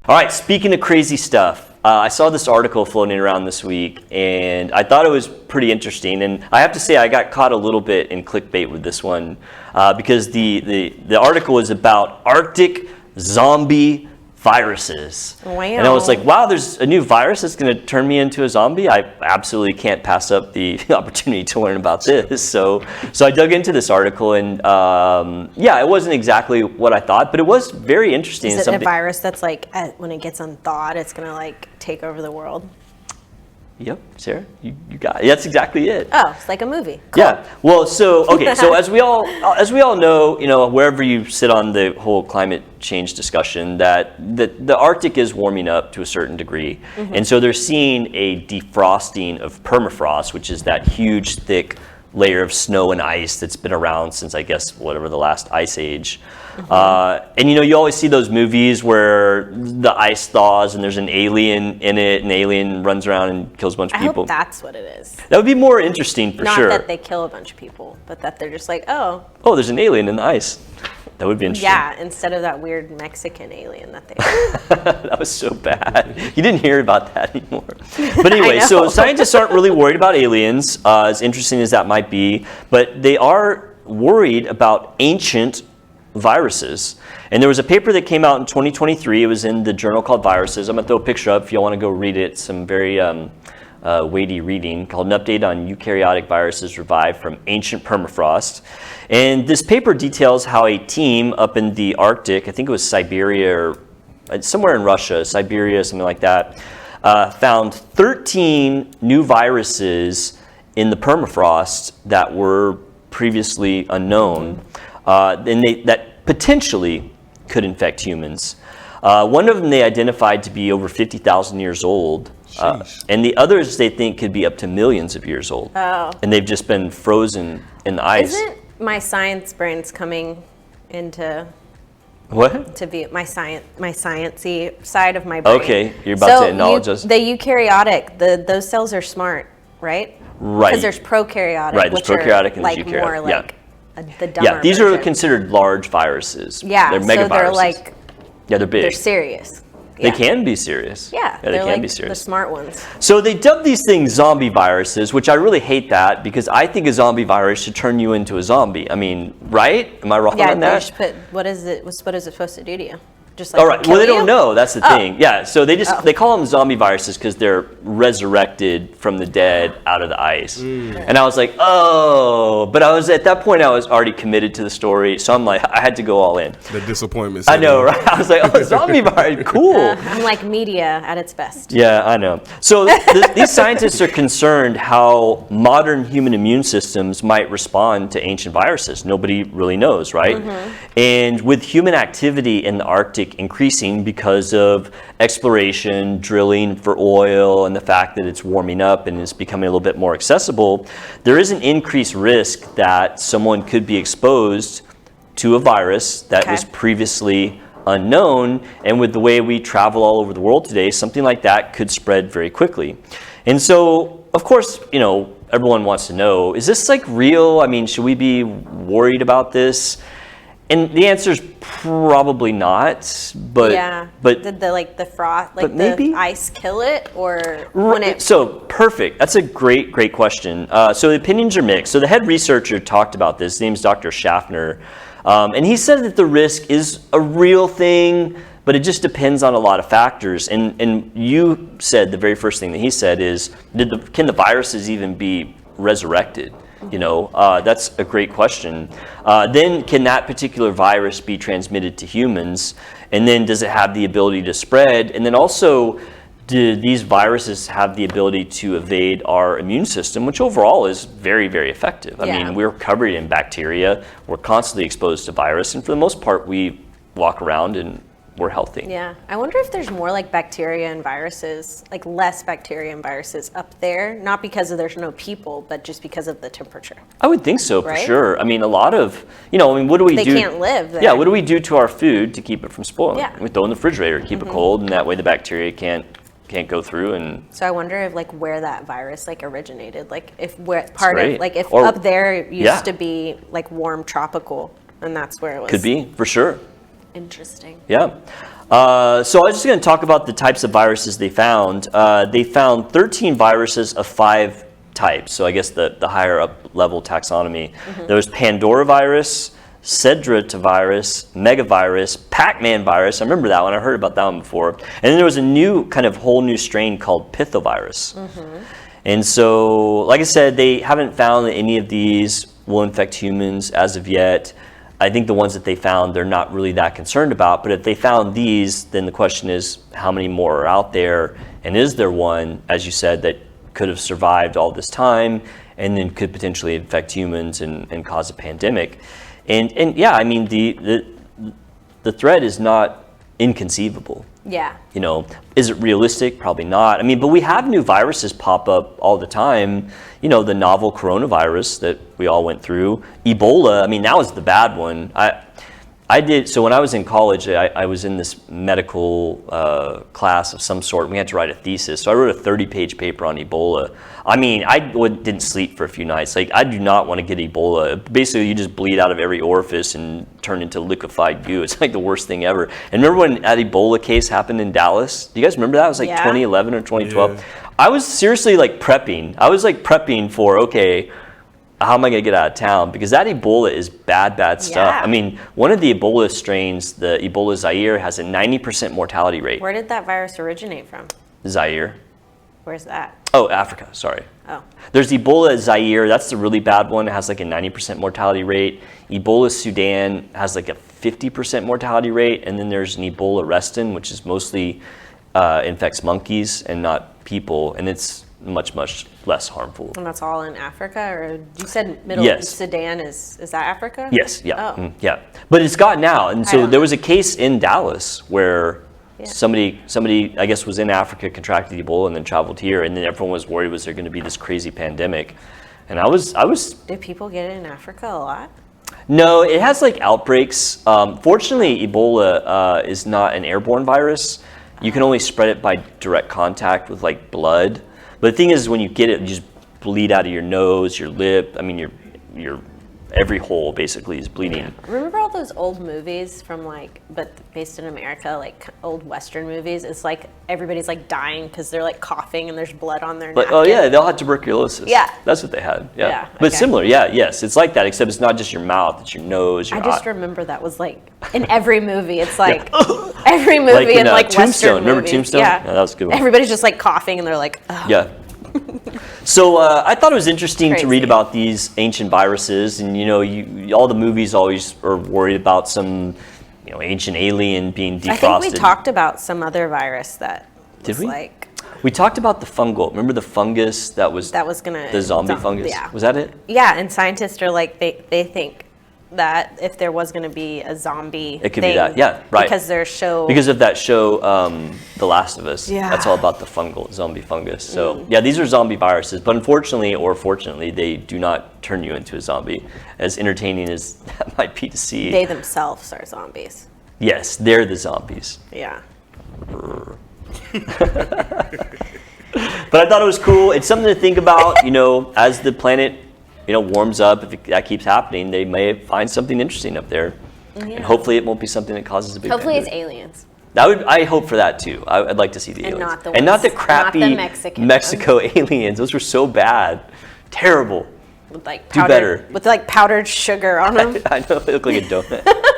All right, speaking of crazy stuff, I saw this article floating around this week, and I thought it was pretty interesting. And I have to say, I got caught a little bit in clickbait with this one because the article is about Arctic zombie viruses. Wow. And I was like, wow, there's a new virus that's going to turn me into a zombie. I absolutely can't pass up the opportunity to learn about this. So I dug into this article, and yeah, it wasn't exactly what I thought, but it was very interesting. Is it a virus that's like, when it gets unthawed, it's going to like take over the world? Yep, Sarah, you got it. That's exactly it. Oh, it's like a movie. Cool. Yeah. Well, so as we all know, wherever you sit on the whole climate change discussion, that the Arctic is warming up to a certain degree, and so they're seeing a defrosting of permafrost, which is that huge, thick layer of snow and ice that's been around since, I guess, whatever the last ice age. And you always see those movies where the ice thaws and there's an alien in it, and the alien runs around and kills a bunch of people. I hope that's what it is. That would be more interesting for sure. Not that they kill a bunch of people, but that they're just like, oh, there's an alien in the ice. That would be interesting. Yeah, instead of that weird Mexican alien that they That was so bad. You didn't hear about that anymore. But anyway, so scientists aren't really worried about aliens, as interesting as that might be, but they are worried about ancient viruses. And there was a paper that came out in 2023. It was in the journal called Viruses. I'm going to throw a picture up if you want to go read it. Some very weighty reading called An Update on Eukaryotic Viruses Revived from Ancient Permafrost. And this paper details how a team up in the Arctic, I think it was Siberia or somewhere in Russia, Siberia, something like that, found 13 new viruses in the permafrost that were previously unknown, and that potentially could infect humans. One of them they identified to be over 50,000 years old, and the others they think could be up to millions of years old. Oh. And they've just been frozen in the ice. Isn't my science brain's coming into what? To be my sciencey side of my brain. Okay, you're about to acknowledge us. The eukaryotic, those cells are smart, right? Right. Because there's prokaryotic, right, there's which prokaryotic are and like eukaryotic. more like the dumber Yeah, these version. are considered large viruses. Yeah, they're megaviruses. so they're like, yeah, they're big. they're serious. They can be serious. Yeah, they they're can like be serious. the smart ones. So they dubbed these things zombie viruses, which I really hate that because I think a zombie virus should turn you into a zombie. I mean, right? Am I wrong on that? Yeah, what is it supposed to do to you? Just like all right. Well, they don't know. That's the thing. Yeah. So they they call them zombie viruses because they're resurrected from the dead out of the ice. And I was like, oh, but at that point I was already committed to the story, so I'm like, I had to go all in. The disappointment. I know, right? I was like, oh, zombie virus, cool. I'm like media at its best. Yeah, I know. So these scientists are concerned how modern human immune systems might respond to ancient viruses. Nobody really knows, right? And with human activity in the Arctic increasing because of exploration, drilling for oil, and the fact that it's warming up and is becoming a little bit more accessible, there is an increased risk that someone could be exposed to a virus that was previously unknown. And with the way we travel all over the world today, something like that could spread very quickly. And so, of course, everyone wants to know, is this like real? I mean, should we be worried about this? And the answer is probably not, but did the frost, like maybe? the ice kill it, or So perfect. That's a great question. So the opinions are mixed. So the head researcher talked about this. His name's Dr. Schaffner, and he said that the risk is a real thing, but it just depends on a lot of factors. And you said the very first thing that he said is, can the viruses even be resurrected? That's a great question. Then can that particular virus be transmitted to humans? And then does it have the ability to spread? And then also, do these viruses have the ability to evade our immune system, which overall is very, very effective? I mean, we're covered in bacteria. We're constantly exposed to virus. And for the most part, we walk around and we're healthy. Yeah. I wonder if there's more like bacteria and viruses, like less bacteria and viruses up there, not because there's no people, but just because of the temperature. I would think so, for sure. I mean, a lot of, what do we do? They can't live there. Yeah, what do we do to our food to keep it from spoiling? Yeah. We throw it in the refrigerator, keep it cold, and that way the bacteria can't go through. And so I wonder if where that virus originated, if if or, up there used to be warm tropical, and that's where it was. Could be, for sure. Interesting. Yeah. So I was just going to talk about the types of viruses they found. They found 13 viruses of 5 types. So I guess the higher up level taxonomy. There was Pandora virus, Cedrita virus, megavirus, Pac-Man virus. I remember that one. I heard about that one before. And then there was a new kind of whole new strain called pithovirus. And so, like I said, they haven't found that any of these will infect humans as of yet. I think the ones that they found, they're not really that concerned about. But if they found these, then the question is, how many more are out there? And is there one, as you said, that could have survived all this time and then could potentially infect humans and cause a pandemic? And yeah, I mean, the threat is not inconceivable. Yeah. You know, is it realistic? Probably not. I mean, but we have new viruses pop up all the time. You know, the novel coronavirus that we all went through. Ebola, I mean, that was the bad one. So when I was in college, I was in this medical class of some sort. We had to write a thesis. So I wrote a 30-page paper on Ebola. I mean, didn't sleep for a few nights. Like, I do not want to get Ebola. Basically, you just bleed out of every orifice and turn into liquefied goo. It's like the worst thing ever. And remember when that Ebola case happened in Dallas? Do you guys remember that? It was like 2011 or 2012. Yeah. I was seriously like prepping. I was like prepping for, okay, how am I going to get out of town? Because that Ebola is bad stuff. Yeah. I mean, one of the Ebola strains, the Ebola Zaire, has a 90% mortality rate. Where did that virus originate from? Zaire. Where's that? Oh, Africa, sorry. Oh. There's Ebola Zaire, that's the really bad one. It has like a 90% mortality rate. Ebola Sudan has like a 50% mortality rate. And then there's an Ebola Reston, which is mostly infects monkeys and not people. And it's much less harmful. And that's all in Africa, or you said Sudan is that Africa? Yes, yeah, Oh. yeah. But it's gotten out, and so there was a case in Dallas where somebody I guess was in Africa, contracted Ebola, and then traveled here, and then everyone was worried, was there going to be this crazy pandemic? And I was. Did people get it in Africa a lot? No, it has like outbreaks. Fortunately, Ebola is not an airborne virus. You can only spread it by direct contact with like blood. But the thing is, when you get it, you just bleed out of your nose, your lip. I mean, your every hole basically is bleeding. Remember all those old movies from but based in America, like old Western movies? It's like everybody's like dying because they're like coughing and there's blood on their napkin. Oh yeah, they'll have tuberculosis. Yeah, that's what they had. Yeah, okay. But similar. Yeah, yes, it's like that, except it's not just your mouth; it's your nose. Your I just remember that was like in every movie. It's like every movie like in like Tombstone. Western Remember movies. Tombstone? Yeah, that was a good one. Everybody's just like coughing and they're like, ugh. Yeah. So I thought it was interesting Crazy. to read about these ancient viruses, and all the movies always are worried about some, ancient alien being defrosted. I think we talked about some other virus that Did was we? like. We talked about the fungal. Remember the fungus that was gonna the zombie fungus? Yeah. Was that it? Yeah, and scientists are like they think that if there was going to be a zombie it could thing, be that. Yeah, right. Because because of that show, The Last of Us. Yeah. That's all about the fungal zombie fungus. So yeah, these are zombie viruses, but unfortunately or fortunately, they do not turn you into a zombie. As entertaining as that might be to see. They themselves are zombies. Yes, they're the zombies. Yeah. But I thought it was cool. It's something to think about, as the planet, warms up. If that keeps happening, they may find something interesting up there. Yeah. And hopefully it won't be something that causes a big Hopefully pandemic. it's aliens. I hope for that too. I'd like to see the aliens. Not the crappy not the Mexico aliens. Those were so bad. Terrible. With like Do better. With like powdered sugar on them. I know, they look like a donut.